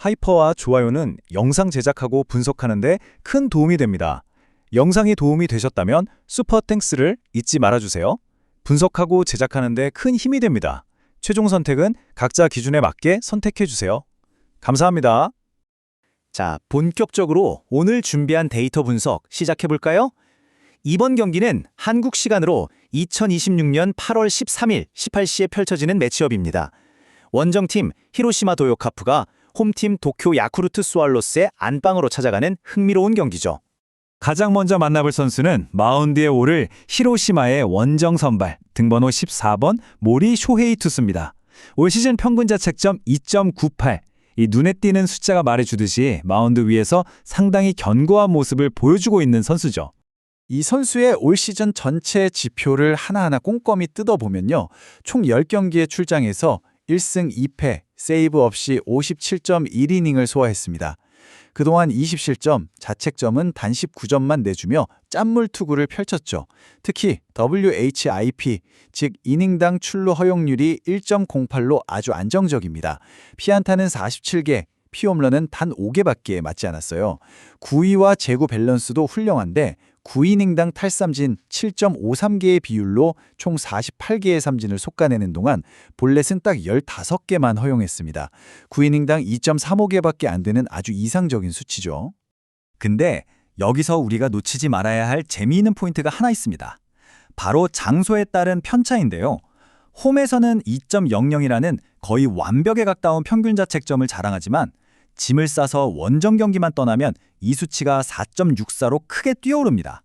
하이퍼와 좋아요는 영상 제작하고 분석하는 데 큰 도움이 됩니다. 영상이 도움이 되셨다면 슈퍼 땡스를 잊지 말아주세요. 분석하고 제작하는 데 큰 힘이 됩니다. 최종 선택은 각자 기준에 맞게 선택해주세요. 감사합니다. 자, 본격적으로 오늘 준비한 데이터 분석 시작해볼까요? 이번 경기는 한국 시간으로 2026년 8월 13일 18시에 펼쳐지는 매치업입니다. 원정팀 히로시마 도요카프가 홈팀 도쿄 야쿠르트 스왈로스의 안방으로 찾아가는 흥미로운 경기죠. 가장 먼저 만나볼 선수는 마운드에 오를 히로시마의 원정 선발 등번호 14번 모리 쇼헤이 투수입니다. 올 시즌 평균 자책점 2.98, 이 눈에 띄는 숫자가 말해주듯이 마운드 위에서 상당히 견고한 모습을 보여주고 있는 선수죠. 이 선수의 올 시즌 전체 지표를 하나하나 꼼꼼히 뜯어보면요. 총 10경기에 출장해서 1승 2패, 세이브 없이 57.1이닝을 소화했습니다. 그동안 20실점, 자책점은 단 19점만 내주며 짠물 투구를 펼쳤죠. 특히 WHIP, 즉 이닝당 출루 허용률이 1.08로 아주 안정적입니다. 피안타는 47개, 피홈런은 단 5개밖에 맞지 않았어요. 구위와 제구 밸런스도 훌륭한데 9이닝당 탈삼진 7.53개의 비율로 총 48개의 삼진을 솎아내는 동안 볼넷은 딱 15개만 허용했습니다. 9이닝당 2.35개밖에 안 되는 아주 이상적인 수치죠. 근데 여기서 우리가 놓치지 말아야 할 재미있는 포인트가 하나 있습니다. 바로 장소에 따른 편차인데요. 홈에서는 2.00이라는 거의 완벽에 가까운 평균 자책점을 자랑하지만 짐을 싸서 원정 경기만 떠나면 이 수치가 4.64로 크게 뛰어오릅니다.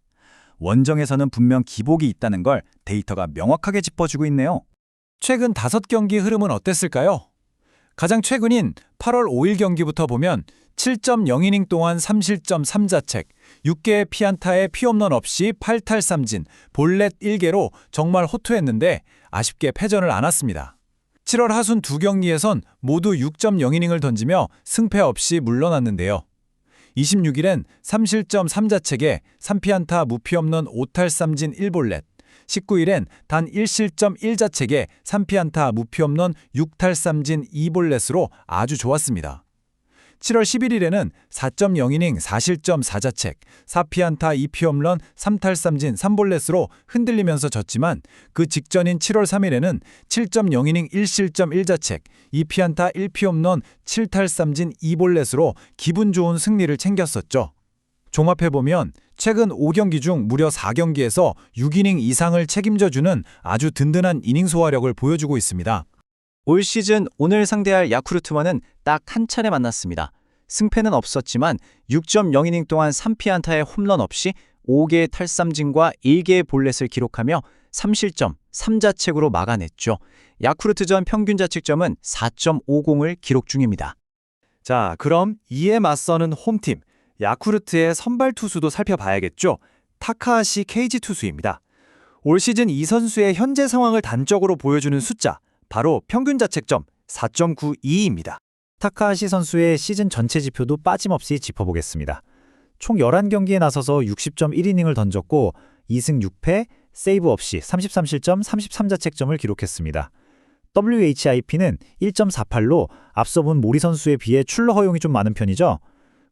원정에서는 분명 기복이 있다는 걸 데이터가 명확하게 짚어주고 있네요. 최근 5경기 흐름은 어땠을까요? 가장 최근인 8월 5일 경기부터 보면 7.0이닝 동안 3실점 3자책, 6개의 피안타에 피홈런 없이 8탈삼진, 볼넷 1개로 정말 호투했는데 아쉽게 패전을 안았습니다. 7월 하순 2경기에선 모두 6.0이닝을 던지며 승패 없이 물러났는데요. 26일엔 3실점 3자책에 3피안타 무피홈런 5탈삼진 1볼넷, 19일엔 단 1실점 1자책에 3피안타 무피홈런 6탈삼진 2볼넷으로 아주 좋았습니다. 7월 11일에는 4.0이닝 4실점 4자책, 4피안타 2피홈런 3탈삼진 3볼넷으로 흔들리면서 졌지만 그 직전인 7월 3일에는 7.0이닝 1실점 1자책, 2피안타 1피홈런 7탈삼진 2볼넷으로 기분 좋은 승리를 챙겼었죠. 종합해보면 최근 5경기 중 무려 4경기에서 6이닝 이상을 책임져주는 아주 든든한 이닝 소화력을 보여주고 있습니다. 올 시즌 오늘 상대할 야쿠르트와는 딱 한 차례 만났습니다. 승패는 없었지만 6.0이닝 동안 3피안타의 홈런 없이 5개의 탈삼진과 1개의 볼넷을 기록하며 3실점 3자책으로 막아냈죠. 야쿠르트전 평균 자책점은 4.50을 기록 중입니다. 자, 그럼 이에 맞서는 홈팀 야쿠르트의 선발 투수도 살펴봐야겠죠. 타카하시 케이지 투수입니다. 올 시즌 이 선수의 현재 상황을 단적으로 보여주는 숫자, 바로 평균 자책점 4.92입니다. 타카하시 선수의 시즌 전체 지표도 빠짐없이 짚어보겠습니다. 총 11경기에 나서서 60.1이닝을 던졌고 2승 6패, 세이브 없이 33실점 33자책점을 기록했습니다. WHIP는 1.48로 앞서 본 모리 선수에 비해 출루 허용이 좀 많은 편이죠.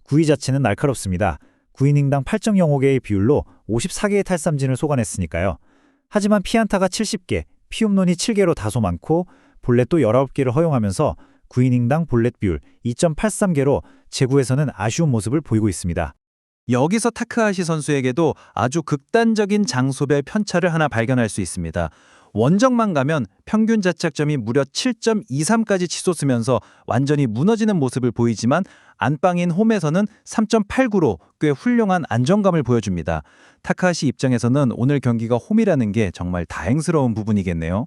구위 자체는 날카롭습니다. 9이닝당 8.05개의 비율로 54개의 탈삼진을 쏟아냈으니까요. 하지만 피안타가 70개, 피홈런이 7개로 다소 많고 볼넷도 19개를 허용하면서 9이닝당 볼넷 비율 2.83개로 제구에서는 아쉬운 모습을 보이고 있습니다. 여기서 타크하시 선수에게도 아주 극단적인 장소별 편차를 하나 발견할 수 있습니다. 원정만 가면 평균 자책점이 무려 7.23까지 치솟으면서 완전히 무너지는 모습을 보이지만 안방인 홈에서는 3.89로 꽤 훌륭한 안정감을 보여줍니다. 타카하시 입장에서는 오늘 경기가 홈이라는 게 정말 다행스러운 부분이겠네요.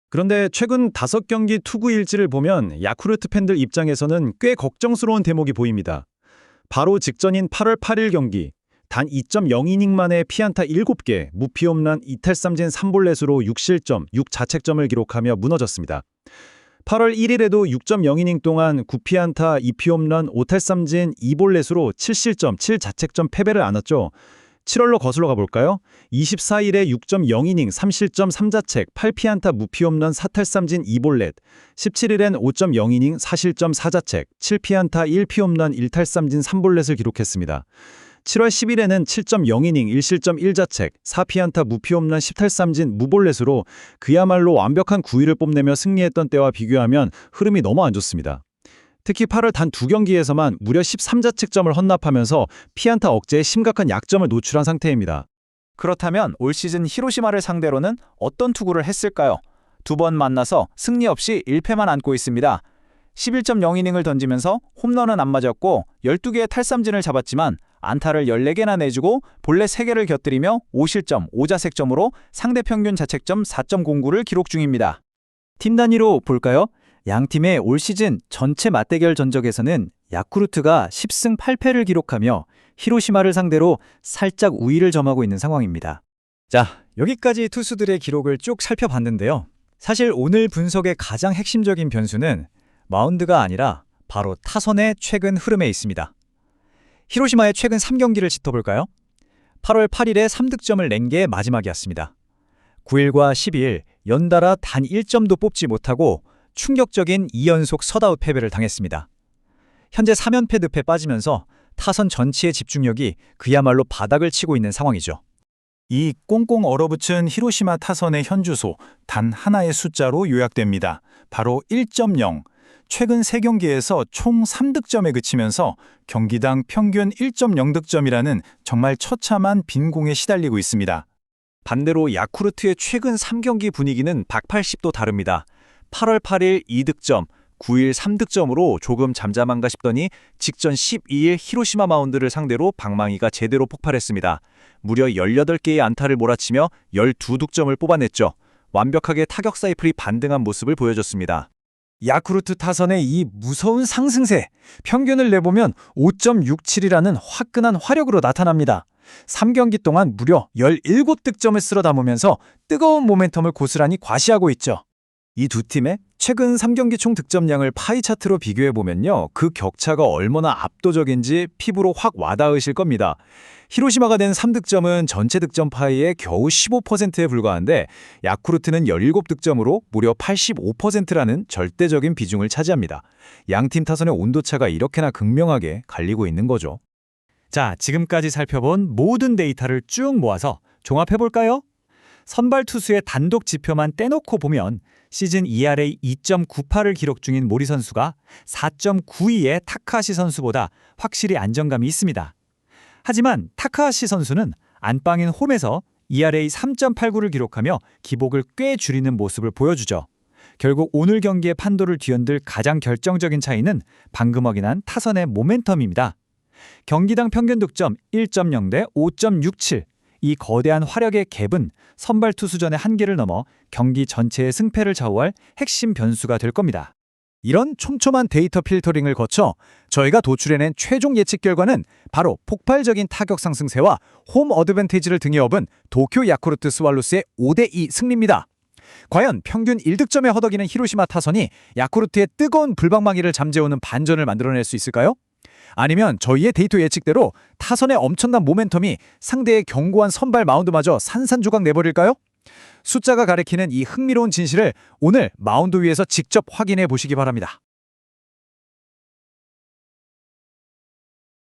그런데 최근 5경기 투구 일지를 보면 야쿠르트 팬들 입장에서는 꽤 걱정스러운 대목이 보입니다. 바로 직전인 8월 8일 경기, 단 2.0이닝 만에 피안타 7개, 무피홈런 2탈삼진 3볼넷으로 6실점, 6자책점을 기록하며 무너졌습니다. 8월 1일에도 6.0이닝 동안 9피안타 2피홈런 5탈삼진 2볼넷으로 7실점, 7자책점 패배를 안았죠. 7월로 거슬러 가볼까요? 24일에 6.0이닝 3실점 3자책 8피안타 무피홈런 4탈삼진 2볼넷, 17일엔 5.0이닝 4실점 4자책 7피안타 1피홈런 1탈삼진 3볼넷을 기록했습니다. 7월 10일에는 7.0이닝 1실점 1자책 4피안타 무피홈런 10탈삼진 무볼넷으로 그야말로 완벽한 9위를 뽐내며 승리했던 때와 비교하면 흐름이 너무 안 좋습니다. 특히 8월 단 2경기에서만 무려 13자책점을 헌납하면서 피안타 억제에 심각한 약점을 노출한 상태입니다. 그렇다면 올 시즌 히로시마를 상대로는 어떤 투구를 했을까요? 두 번 만나서 승리 없이 1패만 안고 있습니다. 11.0이닝을 던지면서 홈런은 안 맞았고 12개의 탈삼진을 잡았지만 안타를 14개나 내주고 볼넷 3개를 곁들이며 5실점 5자책점으로 상대 평균 자책점 4.09를 기록 중입니다. 팀 단위로 볼까요? 양 팀의 올 시즌 전체 맞대결 전적에서는 야쿠르트가 10승 8패를 기록하며 히로시마를 상대로 살짝 우위를 점하고 있는 상황입니다. 자, 여기까지 투수들의 기록을 쭉 살펴봤는데요. 사실 오늘 분석의 가장 핵심적인 변수는 마운드가 아니라 바로 타선의 최근 흐름에 있습니다. 히로시마의 최근 3경기를 짚어볼까요? 8월 8일에 3득점을 낸 게 마지막이었습니다. 9일과 12일 연달아 단 1점도 뽑지 못하고 충격적인 2연속 셧아웃 패배를 당했습니다. 현재 3연패 늪에 빠지면서 타선 전체의 집중력이 그야말로 바닥을 치고 있는 상황이죠. 이 꽁꽁 얼어붙은 히로시마 타선의 현주소 단 하나의 숫자로 요약됩니다. 바로 1.0. 최근 3경기에서 총 3득점에 그치면서 경기당 평균 1.0득점이라는 정말 처참한 빈공에 시달리고 있습니다. 반대로 야쿠르트의 최근 3경기 분위기는 180도 다릅니다. 8월 8일 2득점, 9일 3득점으로 조금 잠잠한가 싶더니 직전 12일 히로시마 마운드를 상대로 방망이가 제대로 폭발했습니다. 무려 18개의 안타를 몰아치며 12득점을 뽑아냈죠. 완벽하게 타격 사이클이 반등한 모습을 보여줬습니다. 야쿠르트 타선의 이 무서운 상승세, 평균을 내보면 5.67이라는 화끈한 화력으로 나타납니다. 3경기 동안 무려 17득점을 쓸어 담으면서 뜨거운 모멘텀을 고스란히 과시하고 있죠. 이 두 팀의 최근 3경기 총 득점량을 파이 차트로 비교해보면요. 그 격차가 얼마나 압도적인지 피부로 확 와닿으실 겁니다. 히로시마가 낸 3득점은 전체 득점 파이의 겨우 15%에 불과한데 야쿠르트는 17득점으로 무려 85%라는 절대적인 비중을 차지합니다. 양팀 타선의 온도차가 이렇게나 극명하게 갈리고 있는 거죠. 자, 지금까지 살펴본 모든 데이터를 쭉 모아서 종합해볼까요? 선발 투수의 단독 지표만 떼놓고 보면 시즌 ERA 2.98을 기록 중인 모리 선수가 4.92의 타카하시 선수보다 확실히 안정감이 있습니다. 하지만 타카하시 선수는 안방인 홈에서 ERA 3.89를 기록하며 기복을 꽤 줄이는 모습을 보여주죠. 결국 오늘 경기의 판도를 뒤흔들 가장 결정적인 차이는 방금 확인한 타선의 모멘텀입니다. 경기당 평균 득점 1.0 대 5.67. 이 거대한 화력의 갭은 선발 투수전의 한계를 넘어 경기 전체의 승패를 좌우할 핵심 변수가 될 겁니다. 이런 촘촘한 데이터 필터링을 거쳐 저희가 도출해낸 최종 예측 결과는 바로 폭발적인 타격 상승세와 홈 어드밴티지를 등에 업은 도쿄 야쿠르트 스왈로스의 5대2 승리입니다. 과연 평균 1득점에 허덕이는 히로시마 타선이 야쿠르트의 뜨거운 불방망이를 잠재우는 반전을 만들어낼 수 있을까요? 아니면 저희의 데이터 예측대로 타선의 엄청난 모멘텀이 상대의 견고한 선발 마운드마저 산산조각 내버릴까요? 숫자가 가리키는 이 흥미로운 진실을 오늘 마운드 위에서 직접 확인해 보시기 바랍니다.